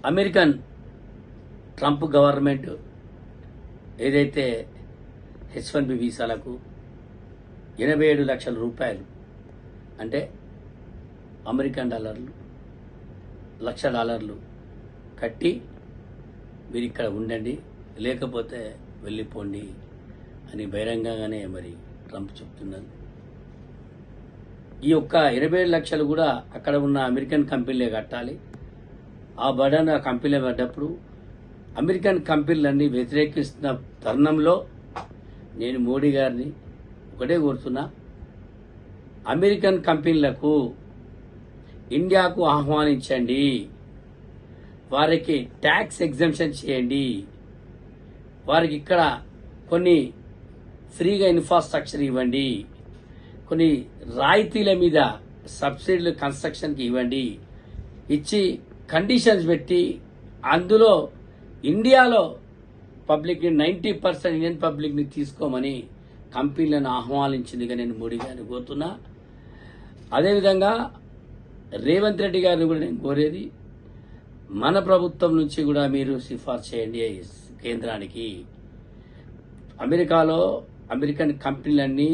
American Trump government ఏదైతే H1B వీసాలకు 87 లక్షల రూపాయలు అంటే అమెరికన్ డాలర్లు $1,00,000 కట్టి మీరు ఇక్కడ ఉండండి, లేకపోతే వెళ్ళిపోండి అని బహిరంగంగానే మరి ట్రంప్ చెప్తున్నారు. ఈ యొక్క 87 లక్షలు కూడా అక్కడ ఉన్న అమెరికన్ కంపెనీలే కట్టాలి. ఆ బడన్ ఆ కంపెనీలే పడ్డప్పుడు అమెరికన్ కంపెనీలన్నీ వ్యతిరేకిస్తున్న తరుణంలో నేను మోడీ గారిని ఒకటే కోరుతున్నా, అమెరికన్ కంపెనీలకు ఇండియాకు ఆహ్వానించండి, వారికి ట్యాక్స్ ఎగ్జంప్షన్ చేయండి, వారికి ఇక్కడ కొన్ని ఫ్రీగా ఇన్ఫ్రాస్ట్రక్చర్ ఇవ్వండి, కొన్ని రాయితీల మీద సబ్సిడీలు కన్స్ట్రక్షన్కి ఇవ్వండి, ఇచ్చి కండిషన్స్ పెట్టి అందులో ఇండియాలో పబ్లిక్ని 90% ఇండియన్ పబ్లిక్ని తీసుకోమని కంపెనీలను ఆహ్వానించిందిగా నేను మోడీ గారిని కోరుతున్నా. అదేవిధంగా రేవంత్ రెడ్డి గారిని కూడా నేను కోరేది, మన ప్రభుత్వం నుంచి కూడా మీరు సిఫార్సు చేయండి కేంద్రానికి. అమెరికాలో అమెరికన్ కంపెనీలన్నీ